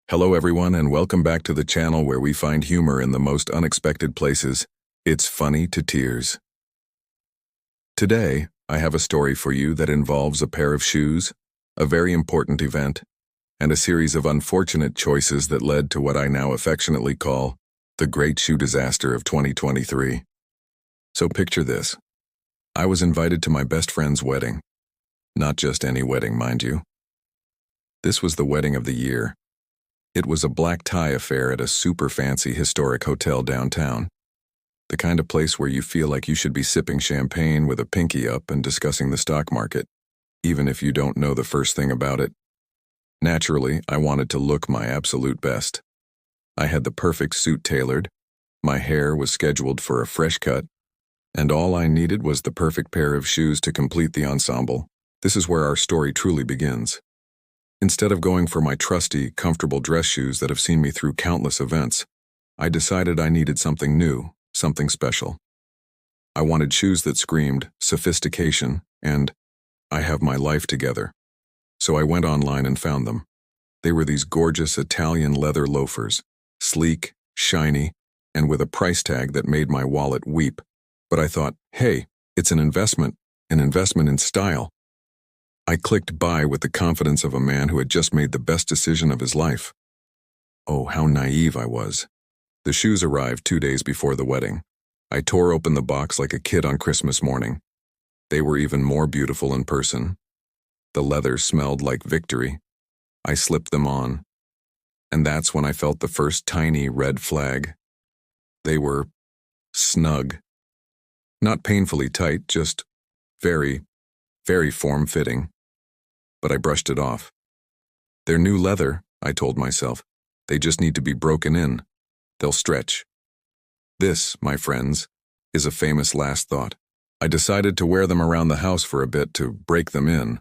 Hello everyone and welcome back to the channel where we find humor in the most unexpected places. It's funny to tears. Today, I have a story for you that involves a pair of shoes, a very important event, and a series of unfortunate choices that led to what I now affectionately call the Great Shoe Disaster of 2023. So picture this. I was invited to my best friend's wedding. Not just any wedding, mind you. This was the wedding of the year. It was a black tie affair at a super fancy historic hotel downtown. The kind of place where you feel like you should be sipping champagne with a pinky up and discussing the stock market, even if you don't know the first thing about it. Naturally, I wanted to look my absolute best. I had the perfect suit tailored, my hair was scheduled for a fresh cut, and all I needed was the perfect pair of shoes to complete the ensemble. This is where our story truly begins. Instead of going for my trusty, comfortable dress shoes that have seen me through countless events, I decided I needed something new, something special. I wanted shoes that screamed sophistication and I have my life together. So I went online and found them. They were these gorgeous Italian leather loafers, sleek, shiny, and with a price tag that made my wallet weep. But I thought, hey, it's an investment in style. I clicked buy with the confidence of a man who had just made the best decision of his life. Oh, how naive I was. The shoes arrived 2 days before the wedding. I tore open the box like a kid on Christmas morning. They were even more beautiful in person. The leather smelled like victory. I slipped them on. And that's when I felt the first tiny red flag. They were snug. Not painfully tight, just very, very form-fitting. But I brushed it off. They're new leather, I told myself. They just need to be broken in. They'll stretch. This, my friends, is a famous last thought. I decided to wear them around the house for a bit to break them in.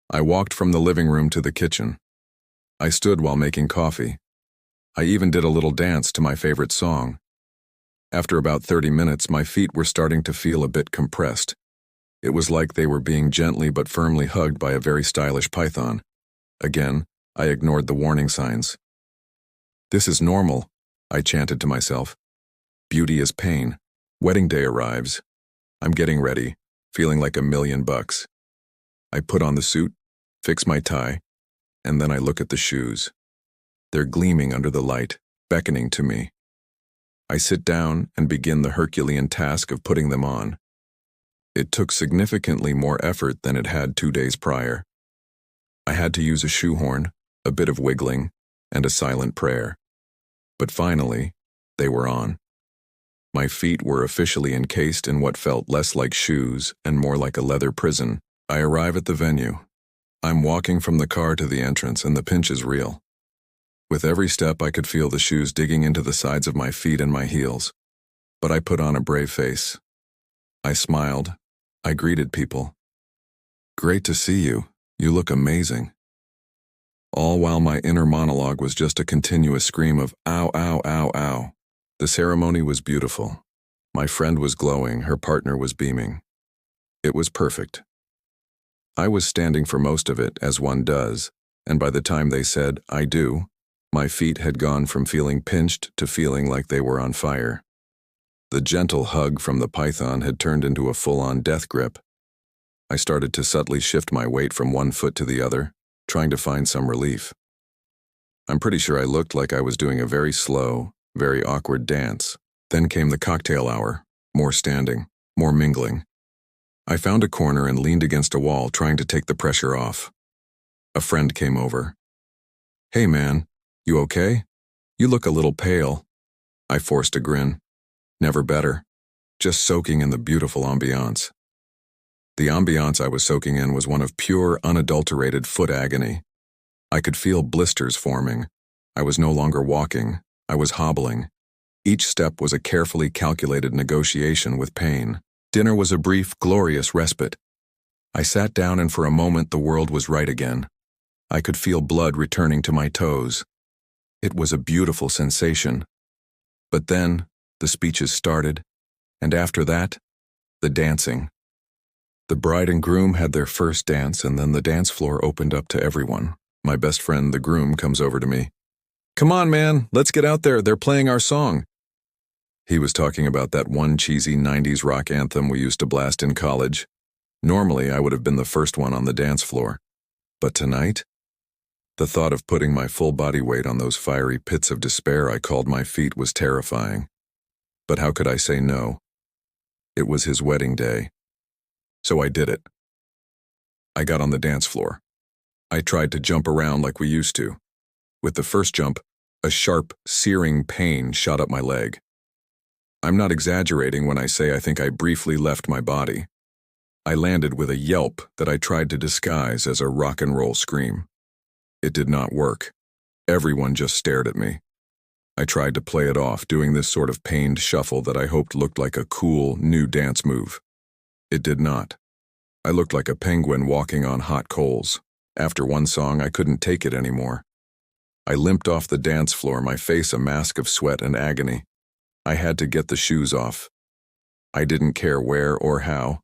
I walked from the living room to the kitchen. I stood while making coffee. I even did a little dance to my favorite song. After about 30 minutes, my feet were starting to feel a bit compressed. It was like they were being gently but firmly hugged by a very stylish python. Again, I ignored the warning signs. This is normal, I chanted to myself. Beauty is pain. Wedding day arrives. I'm getting ready, feeling like $1,000,000. I put on the suit, fix my tie, and then I look at the shoes. They're gleaming under the light, beckoning to me. I sit down and begin the Herculean task of putting them on. It took significantly more effort than it had 2 days prior. I had to use a shoehorn, a bit of wiggling, and a silent prayer. But finally, they were on. My feet were officially encased in what felt less like shoes and more like a leather prison. I arrive at the venue. I'm walking from the car to the entrance and the pinch is real. With every step I could feel the shoes digging into the sides of my feet and my heels. But I put on a brave face. I smiled. I greeted people. Great to see you. You look amazing. All while my inner monologue was just a continuous scream of ow, ow, ow, ow. The ceremony was beautiful. My friend was glowing, her partner was beaming. It was perfect. I was standing for most of it, as one does, and by the time they said, I do, my feet had gone from feeling pinched to feeling like they were on fire. The gentle hug from the python had turned into a full-on death grip. I started to subtly shift my weight from one foot to the other, trying to find some relief. I'm pretty sure I looked like I was doing a very slow, very awkward dance. Then came the cocktail hour, more standing, more mingling. I found a corner and leaned against a wall, trying to take the pressure off. A friend came over. Hey man, you okay? You look a little pale. I forced a grin. Never better. Just soaking in the beautiful ambiance. The ambiance I was soaking in was one of pure, unadulterated foot agony. I could feel blisters forming. I was no longer walking. I was hobbling. Each step was a carefully calculated negotiation with pain. Dinner was a brief, glorious respite. I sat down and for a moment the world was right again. I could feel blood returning to my toes. It was a beautiful sensation. But then, the speeches started, and after that, the dancing. The bride and groom had their first dance, and then the dance floor opened up to everyone. My best friend, the groom, comes over to me. "Come on, man, let's get out there, they're playing our song." He was talking about that one cheesy 90s rock anthem we used to blast in college. Normally, I would have been the first one on the dance floor. But tonight? The thought of putting my full body weight on those fiery pits of despair I called my feet was terrifying. But how could I say no? It was his wedding day. So I did it. I got on the dance floor. I tried to jump around like we used to. With the first jump, a sharp, searing pain shot up my leg. I'm not exaggerating when I say I think I briefly left my body. I landed with a yelp that I tried to disguise as a rock and roll scream. It did not work. Everyone just stared at me. I tried to play it off, doing this sort of pained shuffle that I hoped looked like a cool, new dance move. It did not. I looked like a penguin walking on hot coals. After one song, I couldn't take it anymore. I limped off the dance floor, my face a mask of sweat and agony. I had to get the shoes off. I didn't care where or how.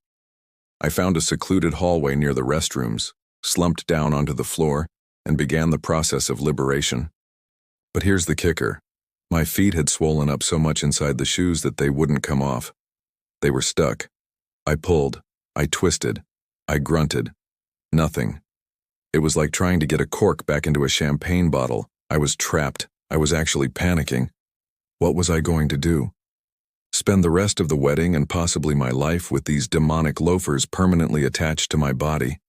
I found a secluded hallway near the restrooms, slumped down onto the floor, and began the process of liberation. But here's the kicker. My feet had swollen up so much inside the shoes that they wouldn't come off. They were stuck. I pulled. I twisted. I grunted. Nothing. It was like trying to get a cork back into a champagne bottle. I was trapped. I was actually panicking. What was I going to do? Spend the rest of the wedding and possibly my life with these demonic loafers permanently attached to my body?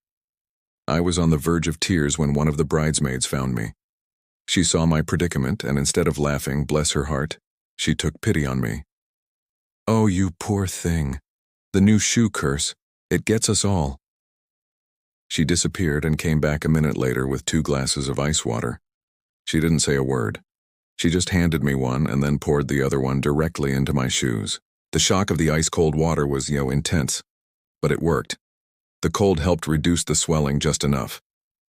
I was on the verge of tears when one of the bridesmaids found me. She saw my predicament, and instead of laughing, bless her heart, she took pity on me. "Oh, you poor thing. The new shoe curse. It gets us all." She disappeared and came back a minute later with 2 glasses of ice water. She didn't say a word. She just handed me one and then poured the other one directly into my shoes. The shock of the ice-cold water was, intense. But it worked. The cold helped reduce the swelling just enough.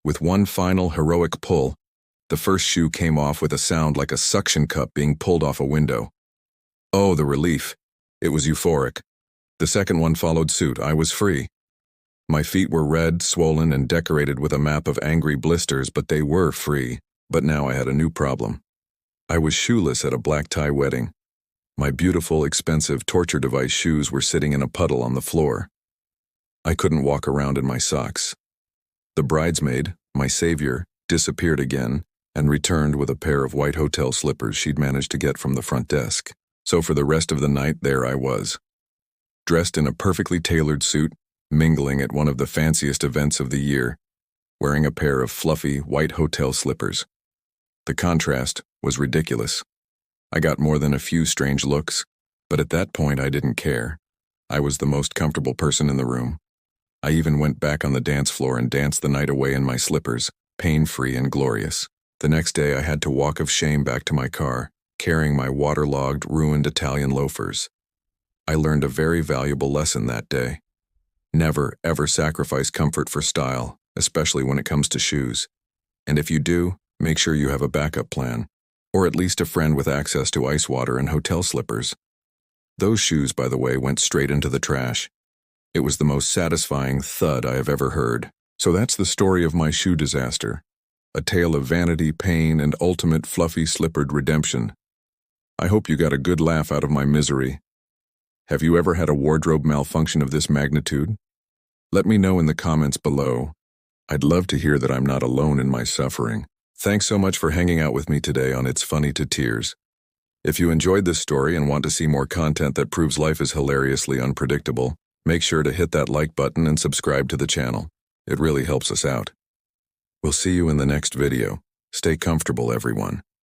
With one final heroic pull, the first shoe came off with a sound like a suction cup being pulled off a window. Oh, the relief. It was euphoric. The second one followed suit. I was free. My feet were red, swollen, and decorated with a map of angry blisters, but they were free. But now I had a new problem. I was shoeless at a black tie wedding. My beautiful, expensive torture device shoes were sitting in a puddle on the floor. I couldn't walk around in my socks. The bridesmaid, my savior, disappeared again and returned with a pair of white hotel slippers she'd managed to get from the front desk. So for the rest of the night, there I was, dressed in a perfectly tailored suit, mingling at one of the fanciest events of the year, wearing a pair of fluffy white hotel slippers. The contrast was ridiculous. I got more than a few strange looks, but at that point I didn't care. I was the most comfortable person in the room. I even went back on the dance floor and danced the night away in my slippers, pain-free and glorious. The next day I had to walk of shame back to my car, carrying my waterlogged, ruined Italian loafers. I learned a very valuable lesson that day. Never, ever sacrifice comfort for style, especially when it comes to shoes. And if you do, make sure you have a backup plan, or at least a friend with access to ice water and hotel slippers. Those shoes, by the way, went straight into the trash. It was the most satisfying thud I have ever heard. So that's the story of my shoe disaster. A tale of vanity, pain, and ultimate fluffy slippered redemption. I hope you got a good laugh out of my misery. Have you ever had a wardrobe malfunction of this magnitude? Let me know in the comments below. I'd love to hear that I'm not alone in my suffering. Thanks so much for hanging out with me today on It's Funny to Tears. If you enjoyed this story and want to see more content that proves life is hilariously unpredictable, make sure to hit that like button and subscribe to the channel. It really helps us out. We'll see you in the next video. Stay comfortable, everyone.